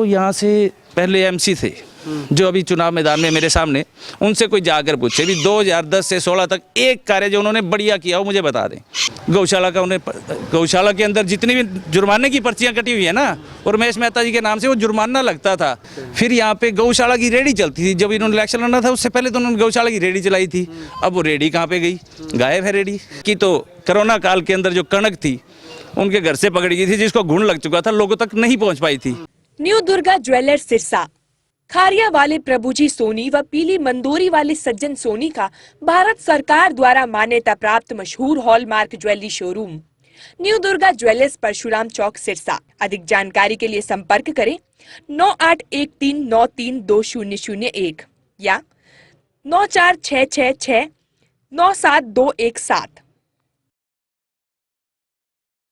जो यहाँ से पहले एमसी थे, जो अभी चुनाव मैदान में मेरे सामने, उनसे कोई जाकर पूछे भी 2010 से 16 तक एक कार्य जो उन्होंने बढ़िया किया वो मुझे बता दें। गौशाला का उन्हें, गौशाला के अंदर जितनी भी जुर्माने की पर्चियां कटी हुई है ना, और महेश मेहता जी के नाम से वो जुर्माना लगता था। फिर यहाँ पे गौशाला की रेडी चलती थी। जब इन्होंने इलेक्शन लड़ना था उससे पहले तो उन्होंने गौशाला की रेडी चलाई थी। अब वो रेडी कहाँ पे गई? गायब है रेडी की। तो कोरोना काल के अंदर जो कणक थी उनके घर से पकड़ी गई थी, जिसको घुन लग चुका था, लोगों तक नहीं पहुँच पाई थी। न्यू दुर्गा ज्वेलर्स सिरसा, खारिया वाले प्रभुजी सोनी व पीली मंदोरी वाले सज्जन सोनी का भारत सरकार द्वारा मान्यता प्राप्त मशहूर hallmark jewellery showroom new Durga jewellers, Parshuram Chowk, Sirsa. अधिक जानकारी के लिए संपर्क करें 9813932001 या 9466697217।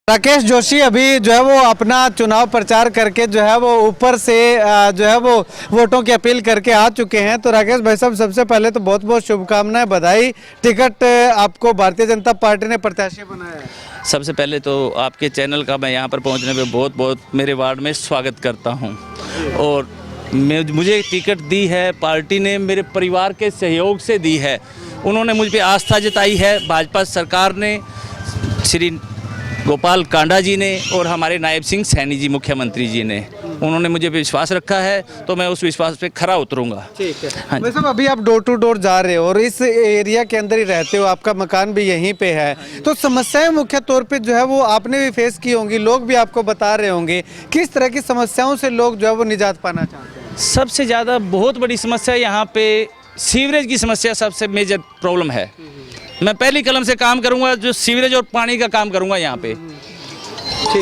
राकेश जोशी अभी जो है वो अपना चुनाव प्रचार करके जो है वो ऊपर से जो है वो वोटों की अपील करके आ चुके हैं। तो राकेश भाई साहब, सबसे पहले तो बहुत बहुत शुभकामनाएं, बधाई। टिकट आपको भारतीय जनता पार्टी ने प्रत्याशी बनाया है। सबसे पहले तो आपके चैनल का मैं यहाँ पर पहुँचने पे बहुत बहुत मेरे वार्ड में स्वागत करता हूँ। और मुझे टिकट दी है पार्टी ने, मेरे परिवार के सहयोग से दी है। उन्होंने मुझ पर आस्था जताई है, भाजपा सरकार ने, श्री गोपाल कांडा जी ने और हमारे नायब सिंह सैनी जी मुख्यमंत्री जी ने, उन्होंने मुझे विश्वास रखा है, तो मैं उस विश्वास पे खरा उतरूंगा। ठीक है। हाँ, वैसे अभी आप डोर टू डोर जा रहे हो और इस एरिया के अंदर ही रहते हो, आपका मकान भी यहीं पे है, तो समस्याएं मुख्य तौर पे जो है वो आपने भी फेस की होंगी, लोग भी आपको बता रहे होंगे। किस तरह की समस्याओं से लोग जो है वो निजात पाना चाहते हैं? सबसे ज़्यादा बहुत बड़ी समस्या यहाँ पे सीवरेज की समस्या सबसे मेजर प्रॉब्लम है। मैं पहली कलम से काम करूंगा, जो सीवरेज और पानी का काम करूंगा यहाँ पे,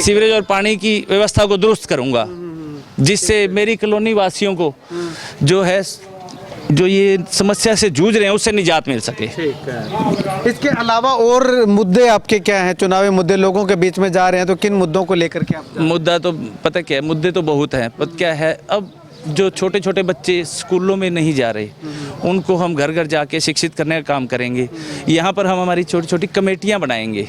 सीवरेज और पानी की व्यवस्था को दुरुस्त करूंगा, जिससे मेरी कॉलोनी वासियों को जो है, जो ये समस्या से जूझ रहे हैं, उससे निजात मिल सके। ठीक है। इसके अलावा और मुद्दे आपके क्या हैं? चुनावी मुद्दे लोगों के बीच में जा रहे हैं, तो किन मुद्दों को लेकर के आप? मुद्दा तो पता क्या है, मुद्दे तो बहुत हैं। पता क्या है, अब जो छोटे छोटे बच्चे स्कूलों में नहीं जा रहे, उनको हम घर घर जाके शिक्षित करने का काम करेंगे। यहाँ पर हम हमारी छोटी छोटी कमेटियाँ बनाएंगे,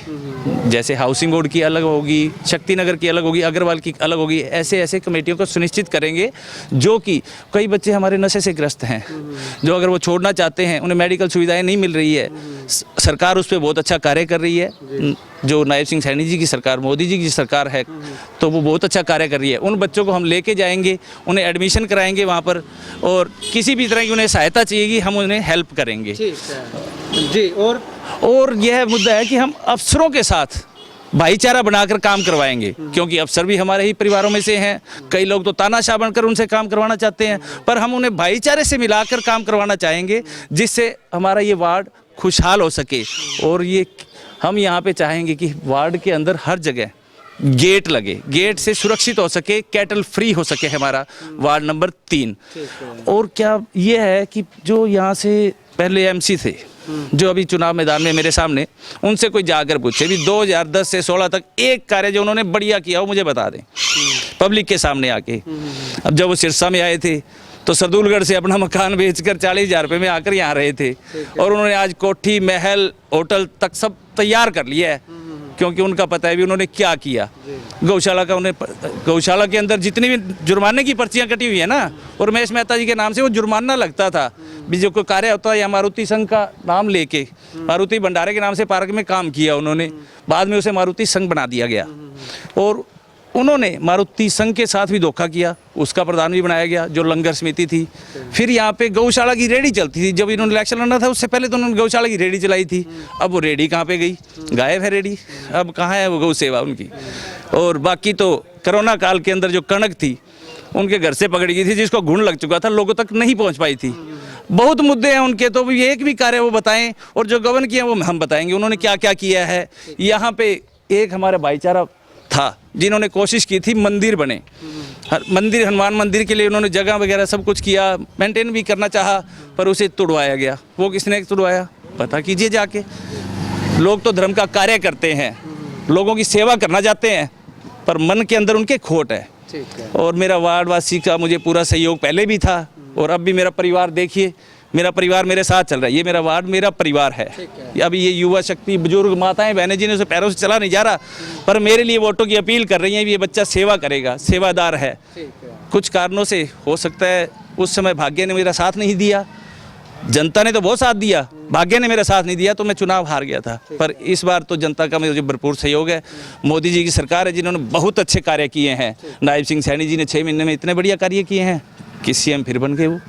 जैसे हाउसिंग बोर्ड की अलग होगी, शक्ति नगर की अलग होगी, अग्रवाल की अलग होगी। ऐसे ऐसे कमेटियों को सुनिश्चित करेंगे, जो कि कई बच्चे हमारे नशे से ग्रस्त हैं, जो अगर वो छोड़ना चाहते हैं, उन्हें मेडिकल सुविधाएं नहीं मिल रही है। सरकार उस पर बहुत अच्छा कार्य कर रही है, जो नायब सिंह सैनी जी की सरकार, मोदी जी की सरकार है, तो वो बहुत अच्छा कार्य कर रही है। उन बच्चों को हम लेके जाएंगे, उन्हें एडमिशन कराएंगे वहाँ पर, और किसी भी तरह की उन्हें सहायता चाहिए हम उन्हें हेल्प करेंगे। ठीक है जी। और यह मुद्दा है कि हम अफसरों के साथ भाईचारा बनाकर काम करवाएंगे, क्योंकि अफसर भी हमारे ही परिवारों में से हैं। कई लोग तो तानाशाह बनकर उनसे काम करवाना चाहते हैं, पर हम उन्हें भाईचारे से मिलाकर काम करवाना चाहेंगे, जिससे हमारा ये वार्ड खुशहाल हो सके। और ये हम यहाँ पे चाहेंगे कि वार्ड के अंदर हर जगह गेट लगे, गेट से सुरक्षित हो सके, कैटल फ्री हो सके हमारा वार्ड नंबर 3। और क्या ये है कि जो यहाँ से पहले एमसी थे, जो अभी चुनाव मैदान में मेरे सामने, उनसे कोई जाकर पूछे भी 2010 से 16 तक एक कार्य जो उन्होंने बढ़िया किया वो मुझे बता दें, पब्लिक के सामने आके। अब जब वो सिरसा में आए थे तो सरदुलगढ़ से अपना मकान बेचकर 40,000 रुपये में आकर यहाँ रहे थे, और उन्होंने आज कोठी, महल, होटल तक सब तैयार कर लिया है, क्योंकि उनका पता है भी उन्होंने क्या किया। गौशाला का उन्हें, गौशाला के अंदर जितनी भी जुर्माने की पर्चियां कटी हुई है ना, और महेश मेहता जी के नाम से वो जुर्माना लगता था भी। जो कोई कार्य होता है, या मारुति संघ का नाम लेके, मारुति भंडारे के नाम से पार्क में काम किया उन्होंने, बाद में उसे मारुति संघ बना दिया गया, और उन्होंने मारुति संघ के साथ भी धोखा किया, उसका प्रधान भी बनाया गया, जो लंगर समिति थी। फिर यहाँ पे गौशाला की रेडी चलती थी। जब इन्होंने इलेक्शन लड़ना था उससे पहले तो उन्होंने गौशाला की रेडी चलाई थी। अब वो रेडी कहाँ पे गई? गायब है रेडी। अब कहाँ है वो गौ सेवा उनकी? और बाकी तो कोरोना काल के अंदर जो कणक थी उनके घर से पकड़ी गई थी, जिसको घुन लग चुका था, लोगों तक नहीं पहुँच पाई थी। बहुत मुद्दे हैं उनके, तो एक भी कार्य वो बताएं, और जो गवर्न किया वो हम बताएंगे उन्होंने क्या क्या किया है। यहाँ पे एक हमारा भाईचारा था, जिन्होंने कोशिश की थी मंदिर बने, मंदिर, हनुमान मंदिर के लिए उन्होंने जगह वगैरह सब कुछ किया, मेंटेन भी करना चाहा, पर उसे तुड़वाया गया। वो किसने तुड़वाया? पता कीजिए जाके। लोग तो धर्म का कार्य करते हैं, लोगों की सेवा करना चाहते हैं, पर मन के अंदर उनके खोट है। और मेरा वार्डवासी का मुझे पूरा सहयोग पहले भी था, और अब भी मेरा परिवार, देखिए मेरा परिवार मेरे साथ चल रहा है। ये मेरा वार्ड मेरा परिवार है। अभी ये युवा शक्ति, बुजुर्ग माताएं बहनें, जिन्हें उसे पैरों से चला नहीं जा रहा, पर मेरे लिए वोटों की अपील कर रही हैं। ये बच्चा सेवा करेगा, सेवादार है। कुछ कारणों से हो सकता है उस समय भाग्य ने मेरा साथ नहीं दिया, जनता ने तो बहुत साथ दिया, भाग्य ने मेरा साथ नहीं दिया, तो मैं चुनाव हार गया था। पर इस बार तो जनता का मुझे भरपूर सहयोग है। मोदी जी की सरकार है जिन्होंने बहुत अच्छे कार्य किए हैं। नायब सिंह सैनी जी ने 6 महीने में इतने बढ़िया कार्य किए हैं कि सीएम फिर बन गए वो।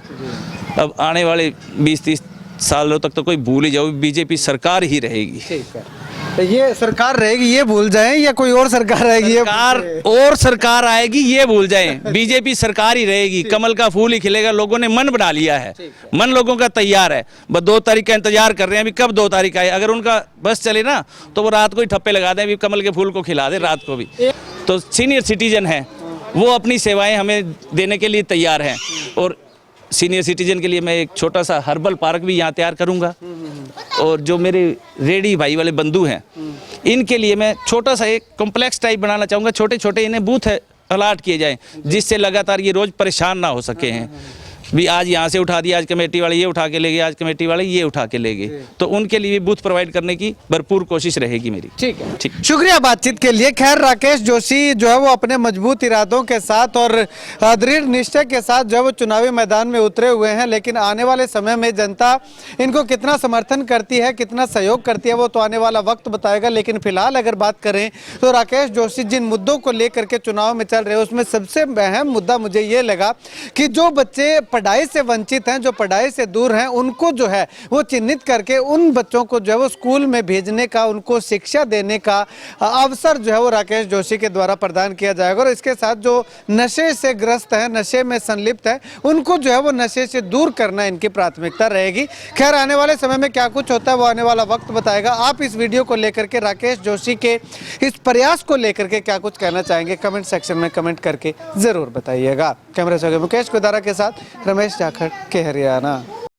अब आने वाले 20-30 सालों तक तो कोई भूल ही जाओ, बीजेपी सरकार ही रहेगी। ठीक है, तो ये सरकार रहेगी ये भूल जाएं या कोई और सरकार रहेगी ये सरकार आएगी ये भूल जाएं, बीजेपी सरकार ही रहेगी। कमल का फूल ही खिलेगा। लोगों ने मन बना लिया है, मन लोगों का तैयार है। बस 2 तारीख का इंतजार कर रहे हैं, अभी कब 2 तारीख आए। अगर उनका बस चले ना तो वो रात को ही ठप्पे लगा दें, अभी कमल के फूल को खिला दे रात को भी। तो सीनियर सिटीजन है वो अपनी सेवाएं हमें देने के लिए तैयार हैं। और सीनियर सिटीजन के लिए मैं एक छोटा सा हर्बल पार्क भी यहाँ तैयार करूँगा। और जो मेरे रेडी भाई वाले बंधु हैं इनके लिए मैं छोटा सा एक कॉम्प्लेक्स टाइप बनाना चाहूँगा। छोटे छोटे इन्हें बूथ अलॉट किए जाएं जिससे लगातार ये रोज़ परेशान ना हो सके हैं। भी आज यहाँ से उठा दिया, आज कमेटी वाले ये उठा के ले गए, आज कमेटी वाले ये उठा के ले गए। तो उनके लिए बूथ प्रोवाइड करने की भरपूर कोशिश रहेगी मेरी। ठीक है, ठीक। शुक्रिया बातचीत के लिए। खैर राकेश जोशी जो है वो अपने मजबूत इरादों के साथ और दृढ़ निश्चय के साथ जो है वो चुनावी मैदान में उतरे हुए हैं। लेकिन आने वाले समय में जनता इनको कितना समर्थन करती है, कितना सहयोग करती है, वो तो आने वाला वक्त बताएगा। लेकिन फिलहाल अगर बात करें तो राकेश जोशी जिन मुद्दों को लेकर के चुनाव में चल रहे हैं उसमें सबसे अहम मुद्दा मुझे ये लगा कि जो बच्चे पढ़ाई से वंचित हैं, जो पढ़ाई से दूर हैं, उनको जो है वो चिन्हित करके उन बच्चों को जो है वो स्कूल में भेजने का, उनको शिक्षा देने का अवसर जो है वो राकेश जोशी के द्वारा प्रदान किया जाएगा। और इसके साथ जो नशे से ग्रस्त हैं, नशे में संलिप्त है, उनको जो है वो नशे से दूर करना इनकी प्राथमिकता रहेगी। खैर आने वाले समय में क्या कुछ होता है वो आने वाला वक्त बताएगा। आप इस वीडियो को लेकर के राकेश जोशी के इस प्रयास को लेकर के क्या कुछ कहना चाहेंगे कमेंट सेक्शन में कमेंट करके जरूर बताइएगा। कैमरे से मुकेश कुदारा के साथ रमेश जाखड़ के हरियाणा।